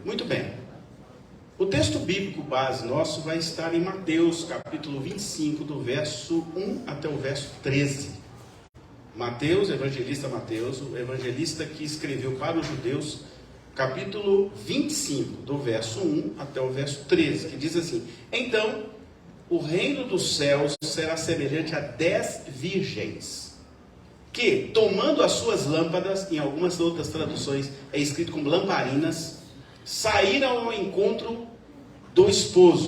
Muito bem. O texto bíblico base nosso vai estar em Mateus, capítulo 25, do verso 1 até o verso 13. Mateus, evangelista Mateus, o evangelista que escreveu para os judeus, capítulo 25, do verso 1 até o verso 13, que diz assim: Então, o reino dos céus será semelhante a 10 virgens, que, tomando as suas lâmpadas, em algumas outras traduções é escrito como lamparinas, saíram ao encontro do esposo.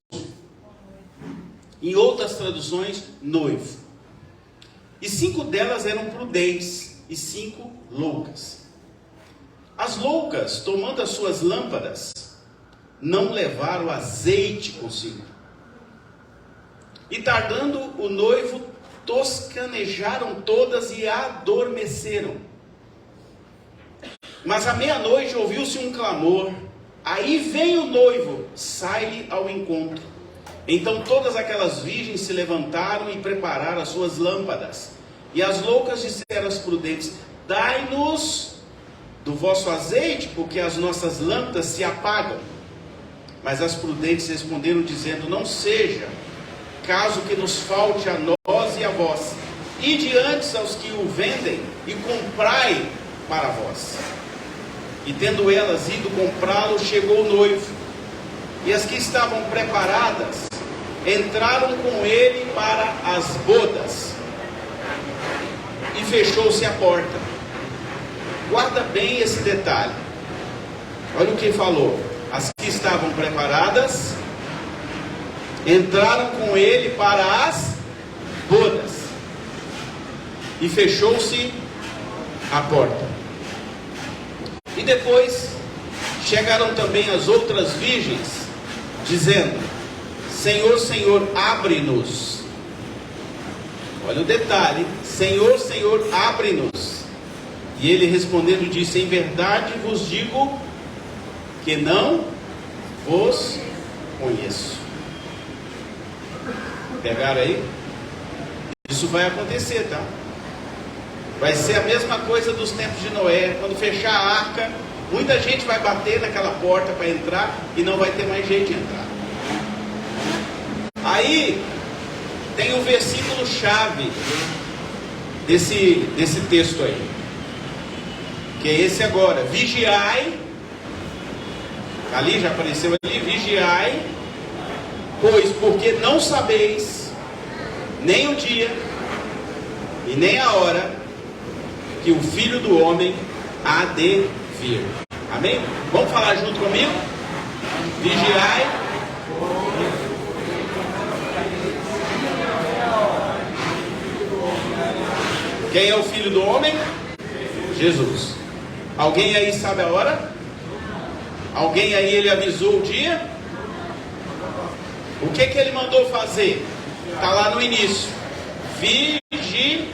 Em outras traduções, noivo. E 5 delas eram prudentes e 5 loucas. As loucas, tomando as suas lâmpadas, não levaram azeite consigo. E tardando o noivo, toscanejaram todas e adormeceram. Mas à meia-noite ouviu-se um clamor: aí vem o noivo, sai-lhe ao encontro. Então todas aquelas virgens se levantaram e prepararam as suas lâmpadas. E as loucas disseram às prudentes: dai-nos do vosso azeite, porque as nossas lâmpadas se apagam. Mas as prudentes responderam dizendo: não seja caso que nos falte a nós e a vós. Ide antes aos que o vendem e comprai para vós. E tendo elas ido comprá-lo, chegou o noivo. E as que estavam preparadas entraram com ele para as bodas. E fechou-se a porta. Guarda bem esse detalhe. Olha o que falou. As que estavam preparadas entraram com ele para as bodas. E fechou-se a porta. E depois chegaram também as outras virgens, dizendo: Senhor, Senhor, abre-nos. Olha o detalhe: Senhor, Senhor, abre-nos. E ele respondendo disse: em verdade vos digo que não vos conheço. Pegaram aí? Isso vai acontecer, tá? Vai ser a mesma coisa dos tempos de Noé. Quando fechar a arca, muita gente vai bater naquela porta para entrar e não vai ter mais jeito de entrar. Aí tem o versículo chave desse texto aí, que é esse agora: vigiai. Ali já apareceu ali: vigiai, pois porque não sabeis nem o dia e nem a hora que o Filho do Homem há de vir. Amém? Vamos falar junto comigo? Vigiai. Quem é o Filho do Homem? Jesus. Alguém aí sabe a hora? Alguém aí ele avisou o dia? O que ele mandou fazer? Está lá no início. Vigiai.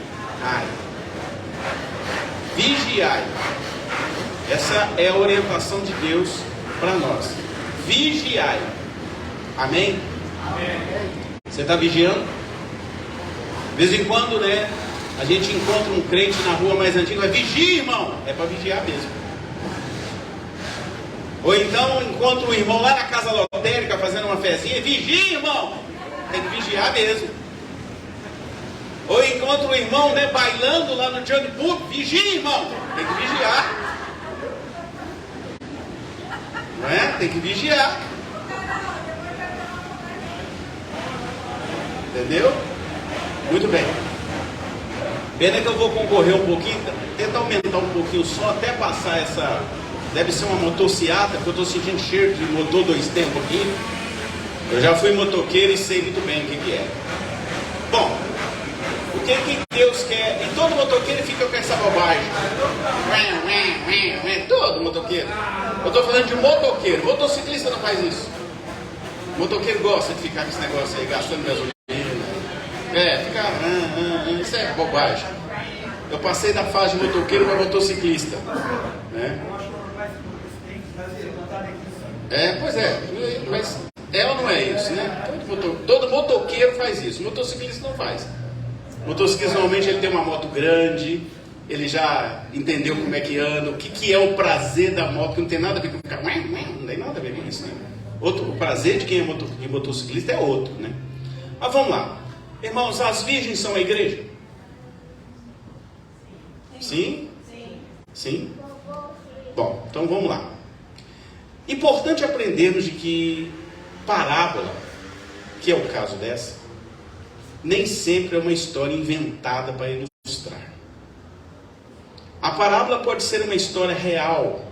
Vigiai. Essa é a orientação de Deus para nós. Vigiai. Amém? Você está vigiando? De vez em quando, né? A gente encontra um crente na rua mais antiga, vai: vigia, irmão. É para vigiar mesmo. Ou então encontra um irmão lá na casa lotérica fazendo uma fezinha: vigia, irmão. Tem que vigiar mesmo. Ou encontra um irmão, né, bailando lá no Johnny Pub: vigia, irmão. Tem que vigiar. Não é? Tem que vigiar. Entendeu? Muito bem. Pena que eu vou concorrer um pouquinho, tentar aumentar um pouquinho só até passar essa. Deve ser uma motociata, porque eu estou sentindo cheiro de motor 2 tempos aqui. Eu já fui motoqueiro e sei muito bem o que é. Bom, o que Deus quer? E todo motoqueiro fica com essa bobagem. Todo motoqueiro. Eu estou falando de motoqueiro. Motociclista não faz isso. Motoqueiro gosta de ficar com esse negócio aí, gastando gasolina. Isso é bobagem. Eu passei da fase de motoqueiro para motociclista, né? Pois é, mas é ou não é isso, né? Todo motoqueiro faz isso, motociclista não faz. O motociclista normalmente ele tem uma moto grande, ele já entendeu como é que anda, o que é o prazer da moto, que não tem nada a ver com ficar, não tem nada a ver com isso, né? O prazer de quem é motociclista é outro, né? Mas vamos lá. Irmãos, as virgens são a igreja? Sim? Sim? Bom, então vamos lá. Importante aprendermos de que parábola, que é o caso dessa, nem sempre é uma história inventada para ilustrar. A parábola pode ser uma história real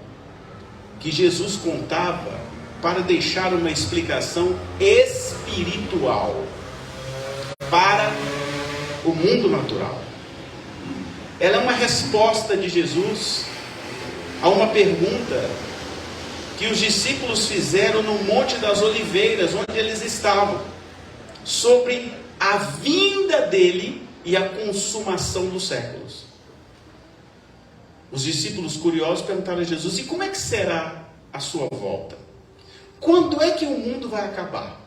que Jesus contava para deixar uma explicação espiritual para o mundo natural. Ela é uma resposta de Jesus a uma pergunta que os discípulos fizeram no Monte das Oliveiras, onde eles estavam, sobre a vinda dele e a consumação dos séculos. Os discípulos curiosos perguntaram a Jesus: e como é que será a sua volta? Quando é que o mundo vai acabar?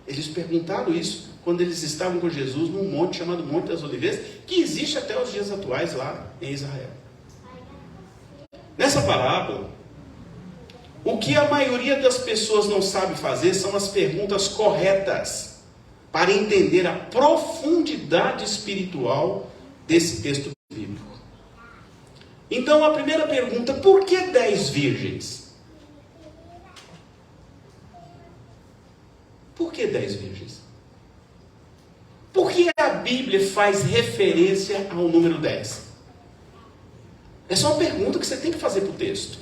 Eles perguntaram isso quando eles estavam com Jesus num monte chamado Monte das Oliveiras, que existe até os dias atuais lá em Israel. Nessa parábola, o que a maioria das pessoas não sabe fazer são as perguntas corretas para entender a profundidade espiritual desse texto bíblico. Então a primeira pergunta: por que 10 virgens? Por que 10 virgens? Por que a Bíblia faz referência ao número 10? É só uma pergunta que você tem que fazer para o texto.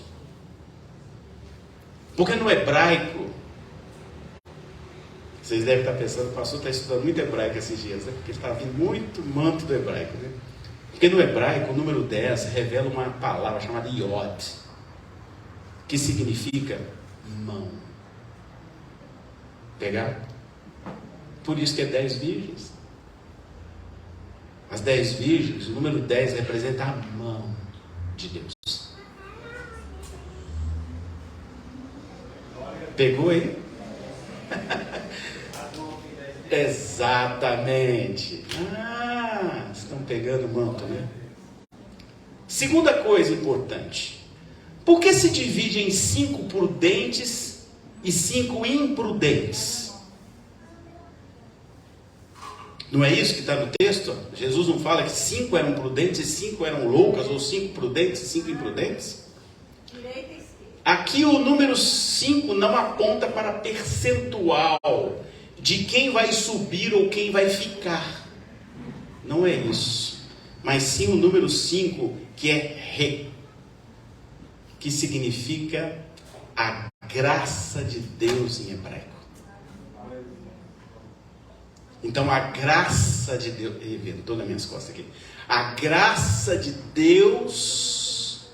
Porque no hebraico, vocês devem estar pensando, o pastor está estudando muito hebraico esses dias, né? Porque ele está vindo muito manto do hebraico, né? Porque no hebraico, o número 10 revela uma palavra chamada iod, que significa mão. Pegar? Por isso que é 10 virgens. As 10 virgens, o número 10 representa a mão de Deus. Pegou aí? Exatamente. Estão pegando o manto, né? Segunda coisa importante: por que se divide em 5 prudentes e 5 imprudentes? Não é isso que está no texto? Jesus não fala que 5 eram prudentes e 5 eram loucas, ou 5 prudentes e 5 imprudentes? Aqui o número 5 não aponta para percentual de quem vai subir ou quem vai ficar. Não é isso. Mas sim o número 5, que é re, que significa a graça de Deus em hebraico. Então a graça de Deus, estou nas minhas costas aqui. A graça de Deus,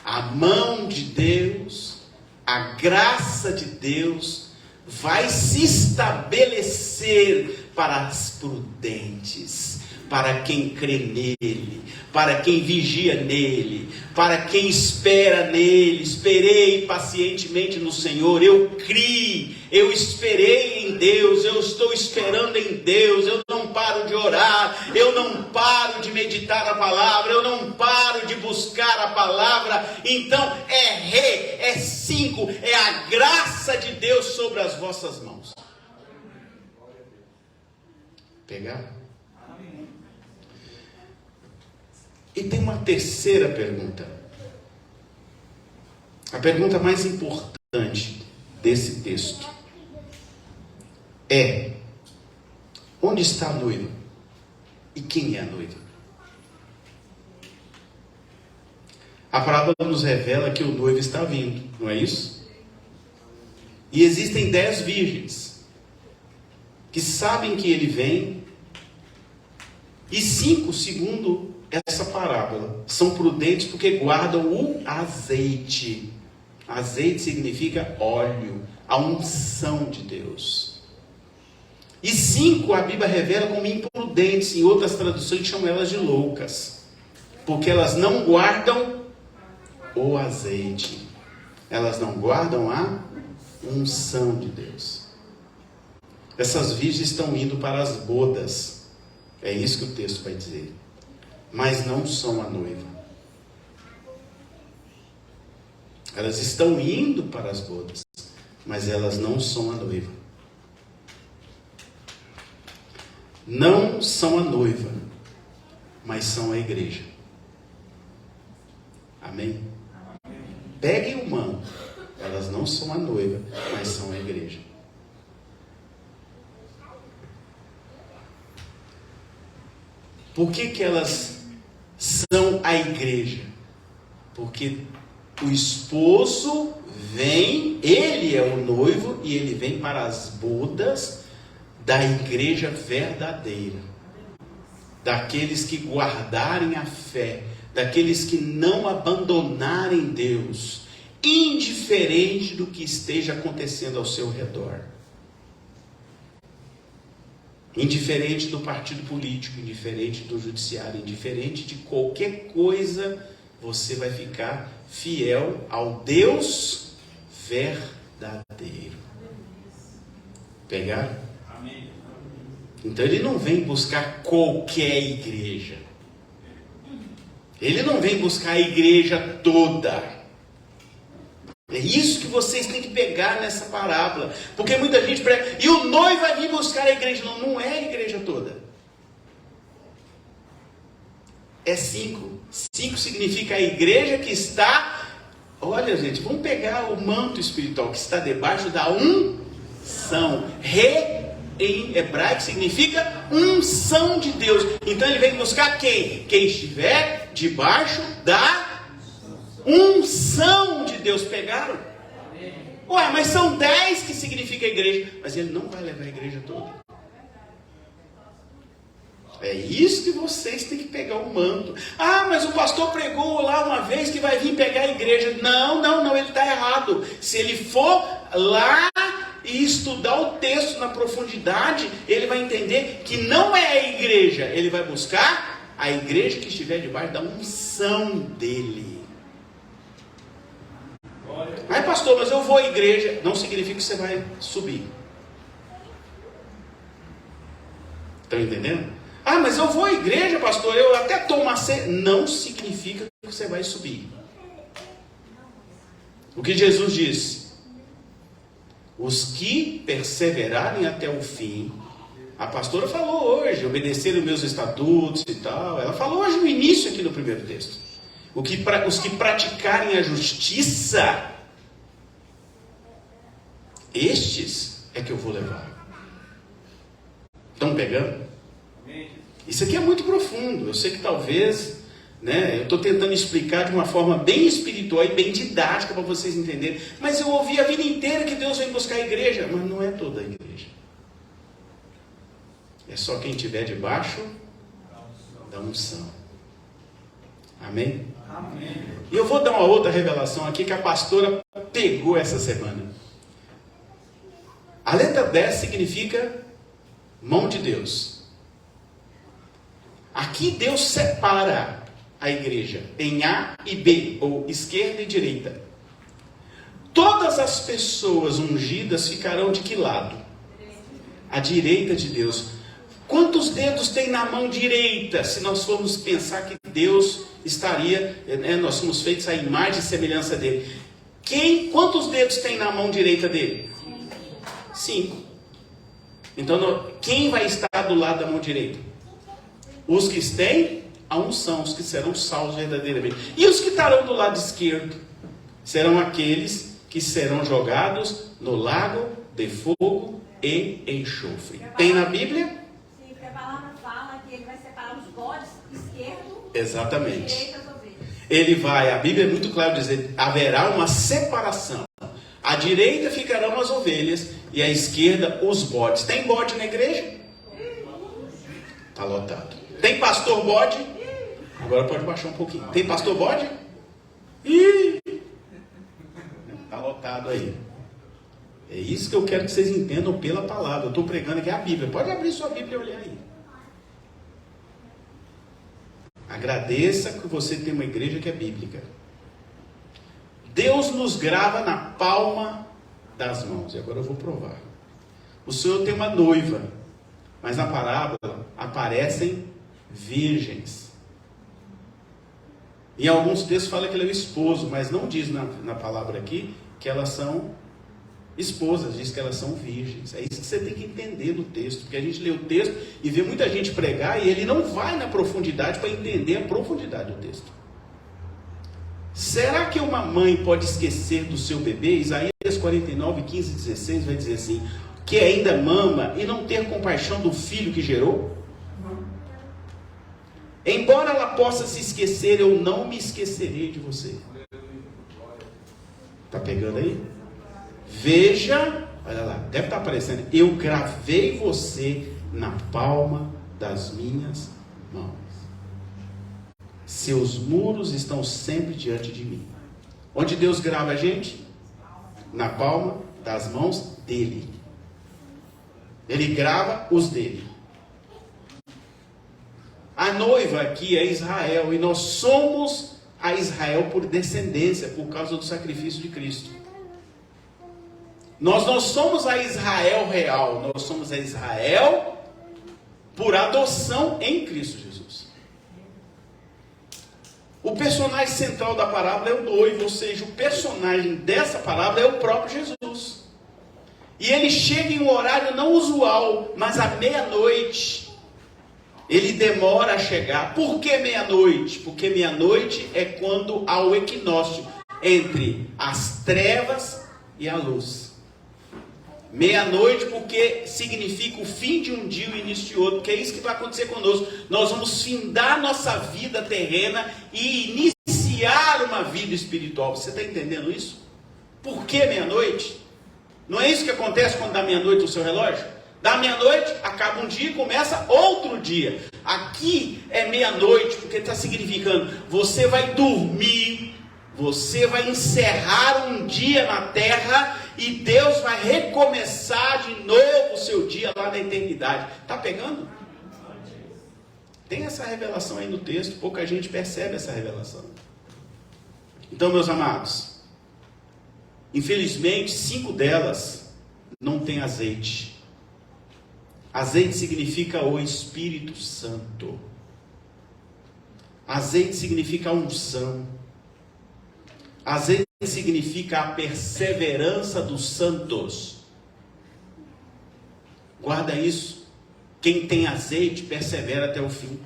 a mão de Deus, a graça de Deus vai se estabelecer para as prudentes, para quem crê nele, para quem vigia nele, para quem espera nele. Esperei pacientemente no Senhor, eu criei, eu esperei em Deus, eu estou esperando em Deus, eu não paro de orar, eu não paro de meditar a palavra, eu não paro de buscar a palavra. Então é 5, é a graça de Deus sobre as vossas mãos. Pegar? E tem uma terceira pergunta. A pergunta mais importante desse texto é: onde está a noiva? E quem é a noiva? A parábola nos revela que o noivo está vindo, não é isso? E existem 10 virgens que sabem que ele vem, e 5, segundo essa parábola, são prudentes porque guardam o azeite. Azeite significa óleo, a unção de Deus. E 5 a Bíblia revela como imprudentes, em outras traduções chamam elas de loucas, porque elas não guardam o azeite, elas não guardam a unção de Deus. Essas virgens estão indo para as bodas, é isso que o texto vai dizer. mas não são a noiva. Elas estão indo para as bodas, mas elas não são a noiva. Não são a noiva, mas são a igreja. Amém? Peguem o manto. Elas não são a noiva, mas são a igreja. Por que elas são a igreja? Porque o esposo vem, ele é o noivo e ele vem para as bodas da igreja verdadeira. Daqueles que guardarem a fé, daqueles que não abandonarem Deus, indiferente do que esteja acontecendo ao seu redor. Indiferente do partido político, indiferente do judiciário, indiferente de qualquer coisa, você vai ficar fiel ao Deus verdadeiro. Pegaram? Então ele não vem buscar qualquer igreja. Ele não vem buscar a igreja toda. É isso que vocês têm que pegar nessa parábola. Porque muita gente prega, e o noivo vai vir buscar a igreja. Não, não é a igreja toda. É 5. 5 significa a igreja que está... Olha, gente, vamos pegar o manto espiritual que está debaixo da unção. Em hebraico significa unção de Deus. Então ele vem buscar quem? Quem estiver debaixo da unção de Deus. Pegaram? Ué, mas são 10 que significa a igreja. Mas ele não vai levar a igreja toda. É isso que vocês têm que pegar o manto. Ah, mas o pastor pregou lá uma vez que vai vir pegar a igreja. Não, ele está errado. Se ele for lá e estudar o texto na profundidade, ele vai entender que não é a igreja. Ele vai buscar a igreja que estiver debaixo da unção dele. Ai, pastor, mas eu vou à igreja. Não significa que você vai subir. Estão entendendo? Ah, mas eu vou à igreja, pastor, eu até tomo a ceia. Não significa que você vai subir. O que Jesus disse? Os que perseverarem até o fim. A pastora falou hoje, obedecerem meus estatutos e tal. Ela falou hoje no início aqui no primeiro texto. Os que praticarem a justiça, estes é que eu vou levar. Estão pegando? Isso aqui é muito profundo. Eu sei que talvez, eu estou tentando explicar de uma forma bem espiritual e bem didática para vocês entenderem. Mas eu ouvi a vida inteira que Deus vem buscar a igreja. Mas não é toda a igreja. É só quem estiver debaixo da unção. Amém? Amém. E eu vou dar uma outra revelação aqui que a pastora pegou essa semana. A letra 10 significa mão de Deus. Aqui Deus separa a igreja em A e B, ou esquerda e direita. Todas as pessoas ungidas ficarão de que lado? À direita de Deus. Quantos dedos tem na mão direita? Se nós formos pensar que Deus estaria, nós somos feitos à imagem e semelhança dele. Quantos dedos tem na mão direita dele? 5. Então, quem vai estar do lado da mão direita? Os que têm a unção, os que serão salvos verdadeiramente. E os que estarão do lado esquerdo serão aqueles que serão jogados no lago de fogo e enxofre. Tem na Bíblia? Sim, porque a palavra fala que ele vai separar os bodes esquerdo. Exatamente. Direita das ovelhas. Ele vai, a Bíblia é muito clara dizer, haverá uma separação. À direita ficarão as ovelhas e à esquerda os bodes. Tem bode na igreja? Está lotado. Tem pastor bode? Agora pode baixar um pouquinho. Tem pastor bode? Está lotado aí. É isso que eu quero que vocês entendam pela palavra. Eu estou pregando aqui a Bíblia. Pode abrir sua Bíblia e olhar aí. Agradeça que você tem uma igreja que é bíblica. Deus nos grava na palma das mãos. E agora eu vou provar. O Senhor tem uma noiva, mas na parábola aparecem virgens. Em alguns textos fala que ele é o esposo, mas não diz na palavra aqui que elas são esposas, diz que elas são virgens. É isso que você tem que entender do texto, porque a gente lê o texto e vê muita gente pregar e ele não vai na profundidade para entender a profundidade do texto. Será que uma mãe pode esquecer do seu bebê? Isaías 49, 15 e 16 vai dizer assim, que ainda mama e não ter compaixão do filho que gerou? Embora ela possa se esquecer, eu não me esquecerei de você. Está pegando aí? Veja, olha lá, deve estar aparecendo. Eu gravei você na palma das minhas mãos. Seus muros estão sempre diante de mim. Onde Deus grava a gente? Na palma das mãos dele. Ele grava os dele. A noiva aqui é Israel, e nós somos a Israel por descendência, por causa do sacrifício de Cristo. Nós não somos a Israel real, nós somos a Israel por adoção em Cristo Jesus. O personagem central da parábola é o noivo, ou seja, o personagem dessa parábola é o próprio Jesus. E ele chega em um horário não usual, mas à meia-noite. Ele demora a chegar. Por que meia-noite? Porque meia-noite é quando há o equinócio entre as trevas e a luz. Meia-noite porque significa o fim de um dia e o início de outro, porque é isso que vai acontecer conosco. Nós vamos findar nossa vida terrena e iniciar uma vida espiritual. Você está entendendo isso? Por que meia-noite? Não é isso que acontece quando dá meia-noite no seu relógio? Da meia-noite, acaba um dia e começa outro dia. Aqui é meia-noite, porque está significando, você vai dormir, você vai encerrar um dia na terra, e Deus vai recomeçar de novo o seu dia lá na eternidade. Está pegando? Tem essa revelação aí no texto, pouca gente percebe essa revelação. Então, meus amados, infelizmente, 5 delas não tem azeite. Azeite significa o Espírito Santo. Azeite significa a unção. Azeite significa a perseverança dos santos. Guarda isso. Quem tem azeite persevera até o fim.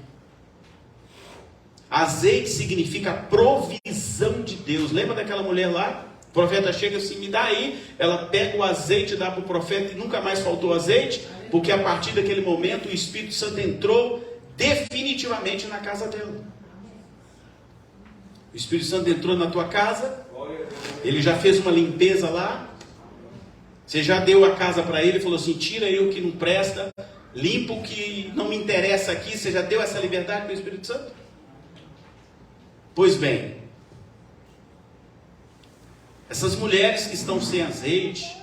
Azeite significa a provisão de Deus. Lembra daquela mulher lá? O profeta chega assim, me dá aí. Ela pega o azeite, dá para o profeta e nunca mais faltou azeite. Porque a partir daquele momento o Espírito Santo entrou definitivamente na casa dela. O Espírito Santo entrou na tua casa, ele já fez uma limpeza lá, você já deu a casa para ele, falou assim, tira aí o que não presta, limpa o que não me interessa aqui, você já deu essa liberdade para o Espírito Santo? Pois bem, essas mulheres que estão sem azeite,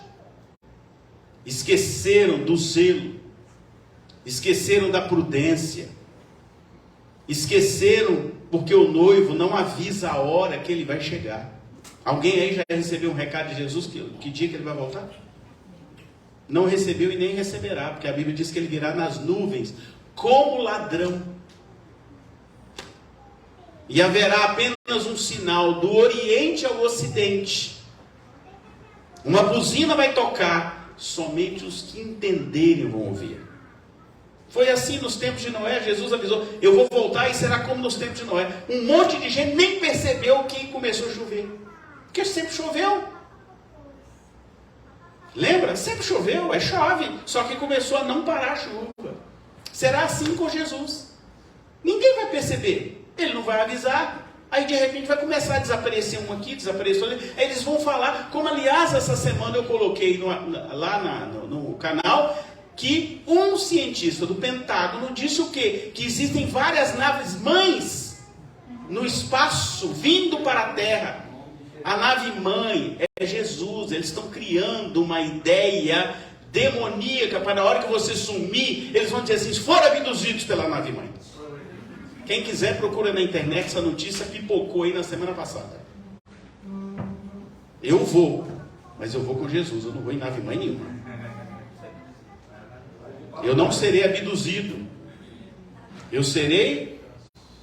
esqueceram do zelo, esqueceram da prudência, esqueceram porque o noivo não avisa a hora que ele vai chegar. Alguém aí já recebeu um recado de Jesus que dia que ele vai voltar? Não recebeu e nem receberá, porque a Bíblia diz que ele virá nas nuvens como ladrão. E haverá apenas um sinal do Oriente ao Ocidente. Uma buzina vai tocar. Somente os que entenderem vão ouvir. Foi assim nos tempos de Noé. Jesus avisou, eu vou voltar e será como nos tempos de Noé. Um monte de gente nem percebeu que começou a chover, porque sempre choveu. Lembra? Sempre choveu, chove, só que começou a não parar a chuva. Será assim com Jesus. Ninguém vai perceber, ele não vai avisar. Aí de repente vai começar a desaparecer um aqui, desaparecer ali. Aí eles vão falar, como aliás essa semana eu coloquei lá no canal, que um cientista do Pentágono disse o quê? Que existem várias naves mães no espaço vindo para a Terra. A nave mãe é Jesus. Eles estão criando uma ideia demoníaca para na hora que você sumir, eles vão dizer assim, foram abduzidos pela nave mãe. Quem quiser procura na internet, essa notícia pipocou aí na semana passada. Eu vou, mas eu vou com Jesus, eu não vou em nave mãe nenhuma. Eu não serei abduzido. Eu serei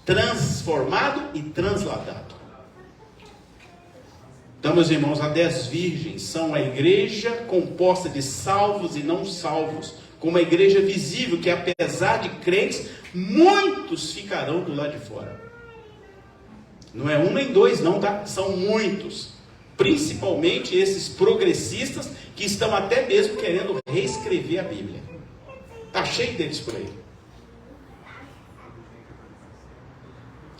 transformado e transladado. Então, meus irmãos, as 10 virgens são a igreja composta de salvos e não salvos, como uma igreja visível que, apesar de crentes, muitos ficarão do lado de fora. Não é um nem dois, não, tá? São muitos. Principalmente esses progressistas que estão até mesmo querendo reescrever a Bíblia. Está cheio deles por aí.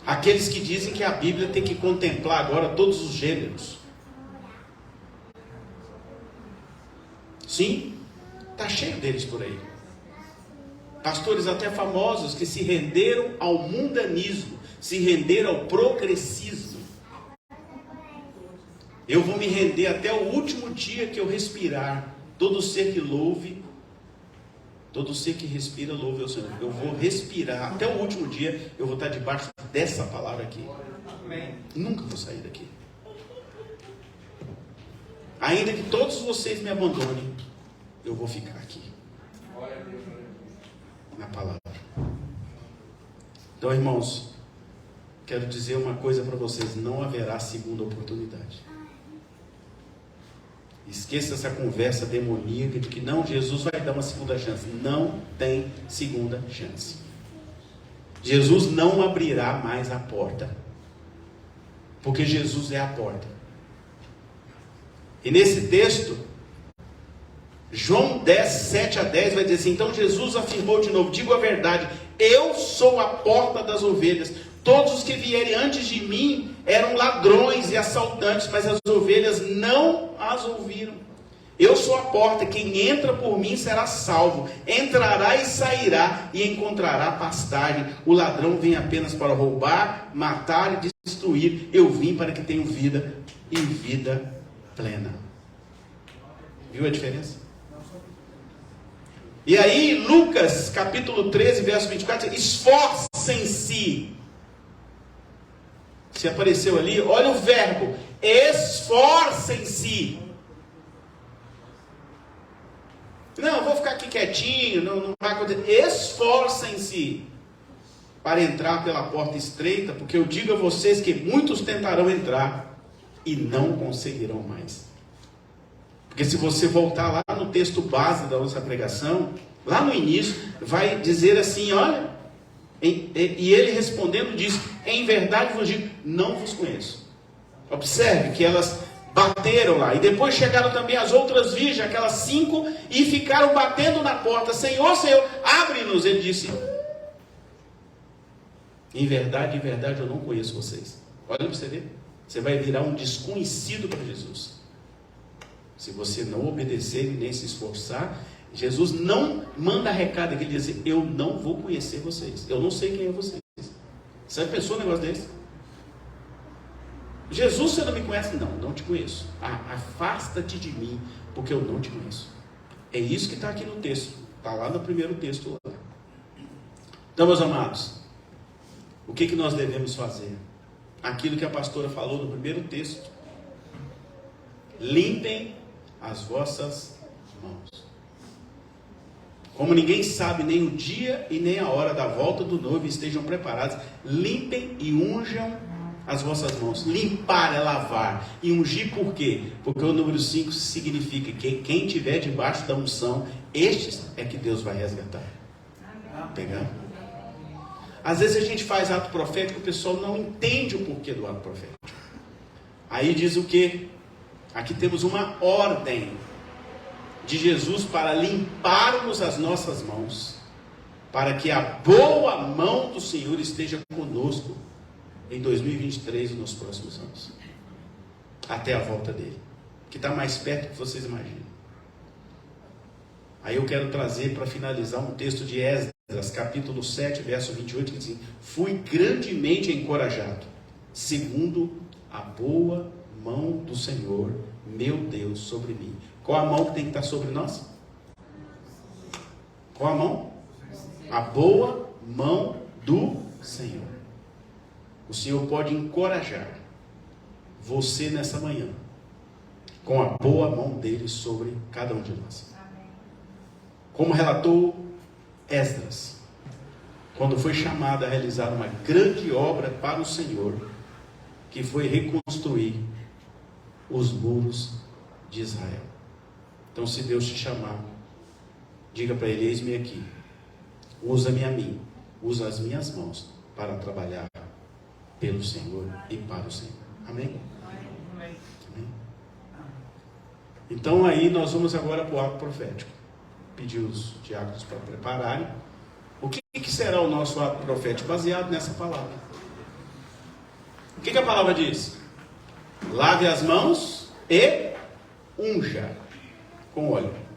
Aqueles que dizem que a Bíblia tem que contemplar agora todos os gêneros. Sim, está cheio deles por aí. Pastores até famosos que se renderam ao mundanismo, se renderam ao progressismo. Eu vou me render até o último dia que eu respirar. Todo ser que louve, todo ser que respira, louve ao Senhor. Eu vou respirar até o último dia, eu vou estar debaixo dessa palavra aqui. Nunca vou sair daqui. Ainda que todos vocês me abandonem, eu vou ficar aqui. Na palavra. Então, irmãos, quero dizer uma coisa para vocês: não haverá segunda oportunidade. Esqueça essa conversa demoníaca de que não, Jesus vai dar uma segunda chance. Não tem segunda chance. Jesus não abrirá mais a porta, porque Jesus é a porta. E nesse texto, João 10, 7 a 10 vai dizer assim: então Jesus afirmou de novo, digo a verdade, eu sou a porta das ovelhas. Todos os que vierem antes de mim eram ladrões e assaltantes, mas as ovelhas não as ouviram. Eu sou a porta, quem entra por mim será salvo, entrará e sairá e encontrará pastagem. O ladrão vem apenas para roubar, matar e destruir. Eu vim para que tenham vida e vida plena. Viu a diferença? E aí, Lucas, capítulo 13, verso 24, esforcem-se. Se apareceu ali, olha o verbo, esforcem-se. Não, vou ficar aqui quietinho, não vai acontecer. Esforcem-se para entrar pela porta estreita, porque eu digo a vocês que muitos tentarão entrar e não conseguirão mais. Porque se você voltar lá no texto base da nossa pregação, lá no início, vai dizer assim, olha, e ele respondendo diz, em verdade vos digo, não vos conheço. Observe que elas bateram lá, e depois chegaram também as outras virgens, aquelas 5, e ficaram batendo na porta, Senhor, Senhor, abre-nos. Ele disse, em verdade eu não conheço vocês. Olha para você ver, você vai virar um desconhecido para Jesus. Se você não obedecer e nem se esforçar, Jesus não manda recado aqui, ele diz assim, eu não vou conhecer vocês, eu não sei quem é vocês. Você pensou um negócio desse? Jesus, você não me conhece? Não te conheço. Afasta-te de mim, porque eu não te conheço. É isso que está aqui no texto, está lá no primeiro texto lá. Então, meus amados, o que nós devemos fazer? Aquilo que a pastora falou no primeiro texto. Limpem as vossas mãos. Como ninguém sabe nem o dia e nem a hora da volta do noivo, estejam preparados, limpem e unjam as vossas mãos. Limpar é lavar. E ungir por quê? Porque o número 5 significa que quem estiver debaixo da unção, estes é que Deus vai resgatar. Pegando? Às vezes a gente faz ato profético, o pessoal não entende o porquê do ato profético. Aí diz o quê? Aqui temos uma ordem de Jesus para limparmos as nossas mãos, para que a boa mão do Senhor esteja conosco em 2023 e nos próximos anos, até a volta dele, que está mais perto do que vocês imaginam. Aí eu quero trazer para finalizar um texto de Esdras, capítulo 7, verso 28, que diz assim, fui grandemente encorajado, segundo a boa mão do Senhor, meu Deus, sobre mim. Qual a mão que tem que estar sobre nós? Qual a mão? A boa mão do Senhor. O Senhor pode encorajar você nessa manhã, com a boa mão dele sobre cada um de nós. Como relatou Esdras, quando foi chamado a realizar uma grande obra para o Senhor, que foi reconstruir os muros de Israel. Então, se Deus te chamar, diga para Ele: eis-me aqui, usa-me a mim, usa as minhas mãos para trabalhar pelo Senhor e para o Senhor. Amém? Amém. Então aí nós vamos agora para o ato profético. Pedir os diáconos para prepararem. O que será o nosso ato profético? Baseado nessa palavra. O que a palavra diz? Lave as mãos e unja com óleo.